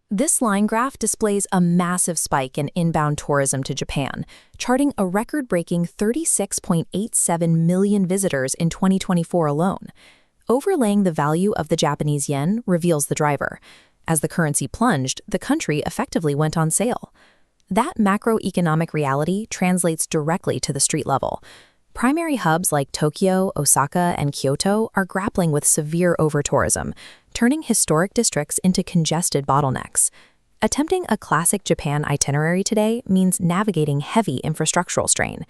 This line graph displays a massive spike in inbound tourism to Japan, charting a record-breaking 36.87 million visitors in 2024 alone. Overlaying the value of the Japanese yen reveals the driver. As the currency plunged, the country effectively went on sale. That macroeconomic reality translates directly to the street level. Primary hubs like Tokyo, Osaka, and Kyoto are grappling with severe over-tourism, turning historic districts into congested bottlenecks. Attempting a classic Japan itinerary today means navigating heavy infrastructural strain.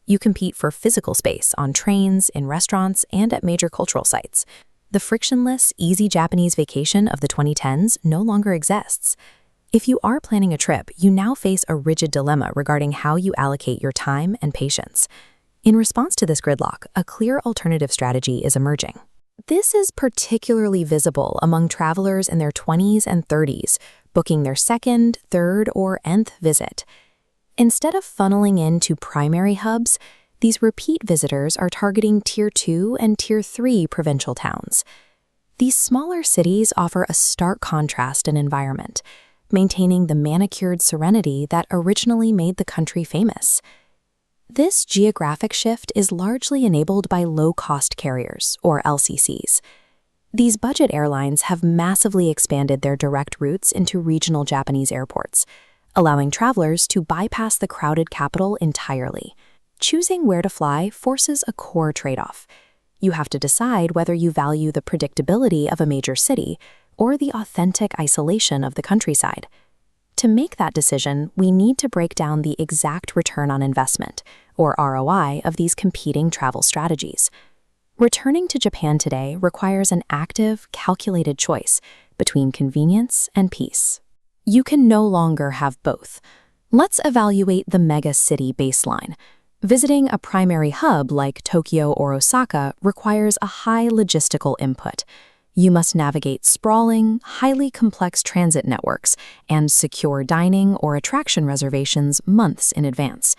You compete for physical space on trains, in restaurants, and at major cultural sites. The frictionless, easy Japanese vacation of the 2010s no longer exists. If you are planning a trip, you now face a rigid dilemma regarding how you allocate your time and patience. In response to this gridlock, a clear alternative strategy is emerging. This is particularly visible among travelers in their 20s and 30s, booking their second, third, or nth visit. Instead of funneling into primary hubs, these repeat visitors are targeting Tier 2 and Tier 3 provincial towns. These smaller cities offer a stark contrast in environment, maintaining the manicured serenity that originally made the country famous. This geographic shift is largely enabled by low-cost carriers, or LCCs. These budget airlines have massively expanded their direct routes into regional Japanese airports, allowing travelers to bypass the crowded capital entirely. Choosing where to fly forces a core trade-off. You have to decide whether you value the predictability of a major city or the authentic isolation of the countryside. To make that decision, we need to break down the exact return on investment, or ROI, of these competing travel strategies. Returning to Japan today requires an active, calculated choice between convenience and peace. You can no longer have both. Let's evaluate the mega-city baseline. Visiting a primary hub like Tokyo or Osaka requires a high logistical input. You must navigate sprawling, highly complex transit networks and secure dining or attraction reservations months in advance.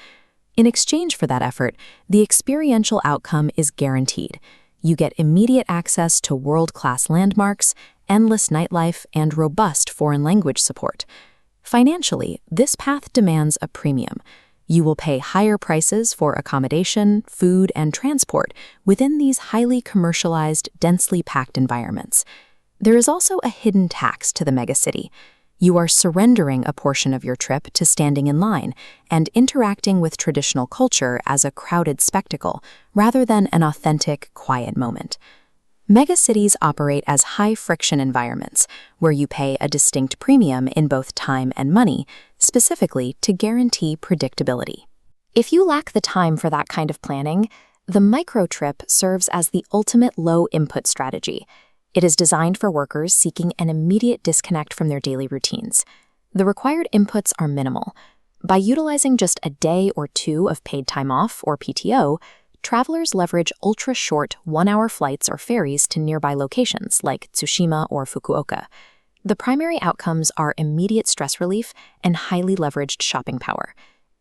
In exchange for that effort, the experiential outcome is guaranteed. You get immediate access to world-class landmarks, endless nightlife, and robust foreign language support. Financially, this path demands a premium. You will pay higher prices for accommodation, food, and transport within these highly commercialized, densely packed environments. There is also a hidden tax to the megacity. You are surrendering a portion of your trip to standing in line and interacting with traditional culture as a crowded spectacle rather than an authentic, quiet moment. Megacities operate as high-friction environments where you pay a distinct premium in both time and money, specifically to guarantee predictability. If you lack the time for that kind of planning, the micro-trip serves as the ultimate low-input strategy. It is designed for workers seeking an immediate disconnect from their daily routines. The required inputs are minimal. By utilizing just a day or two of paid time off, or PTO, travelers leverage ultra-short one-hour flights or ferries to nearby locations like Tsushima or Fukuoka. The primary outcomes are immediate stress relief and highly leveraged shopping power.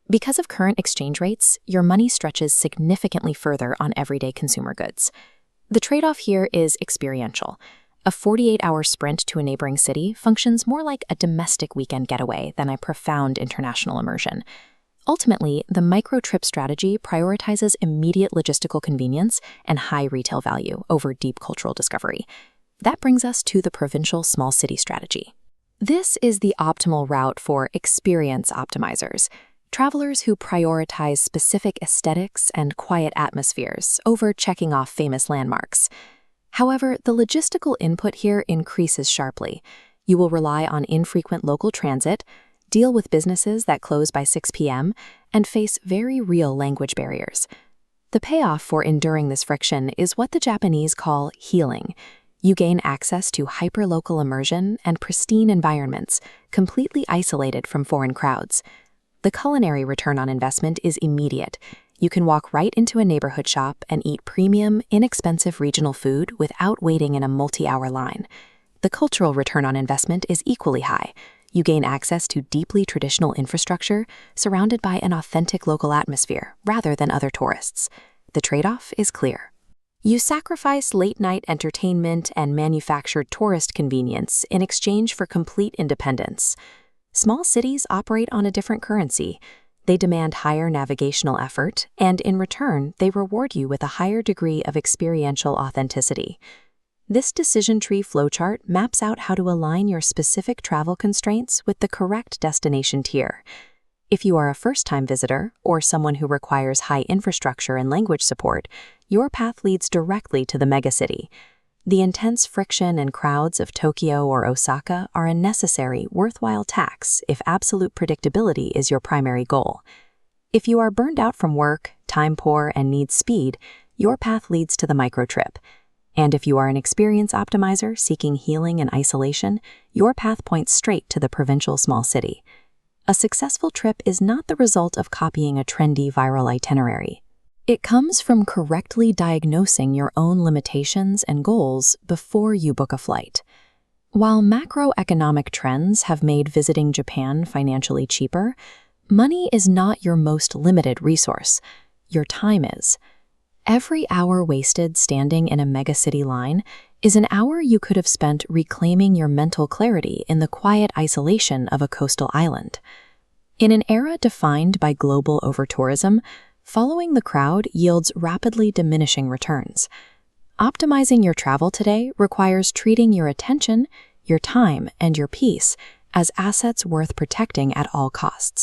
Because of current exchange rates, your money stretches significantly further on everyday consumer goods. The trade-off here is experiential. A 48-hour sprint to a neighboring city functions more like a domestic weekend getaway than a profound international immersion. Ultimately, the micro-trip strategy prioritizes immediate logistical convenience and high retail value over deep cultural discovery. That brings us to the provincial small city strategy. This is the optimal route for experience optimizers, travelers who prioritize specific aesthetics and quiet atmospheres over checking off famous landmarks. However, the logistical input here increases sharply. You will rely on infrequent local transit, deal with businesses that close by 6 p.m., and face very real language barriers. The payoff for enduring this friction is what the Japanese call healing. You gain access to hyper-local immersion and pristine environments, completely isolated from foreign crowds. The culinary return on investment is immediate. You can walk right into a neighborhood shop and eat premium, inexpensive regional food without waiting in a multi-hour line. The cultural return on investment is equally high. You gain access to deeply traditional infrastructure surrounded by an authentic local atmosphere rather than other tourists. The trade-off is clear. You sacrifice late-night entertainment and manufactured tourist convenience in exchange for complete independence. Small cities operate on a different currency. They demand higher navigational effort, and in return, they reward you with a higher degree of experiential authenticity. This decision tree flowchart maps out how to align your specific travel constraints with the correct destination tier. If you are a first-time visitor or someone who requires high infrastructure and language support, your path leads directly to the megacity. The intense friction and crowds of Tokyo or Osaka are a necessary, worthwhile tax if absolute predictability is your primary goal. If you are burned out from work, time poor, and need speed, your path leads to the microtrip. And if you are an experience optimizer seeking healing and isolation, your path points straight to the provincial small city. A successful trip is not the result of copying a trendy viral itinerary. It comes from correctly diagnosing your own limitations and goals before you book a flight. While macroeconomic trends have made visiting Japan financially cheaper, money is not your most limited resource. Your time is. Every hour wasted standing in a megacity line is an hour you could have spent reclaiming your mental clarity in the quiet isolation of a coastal island. In an era defined by global overtourism, following the crowd yields rapidly diminishing returns. Optimizing your travel today requires treating your attention, your time, and your peace as assets worth protecting at all costs.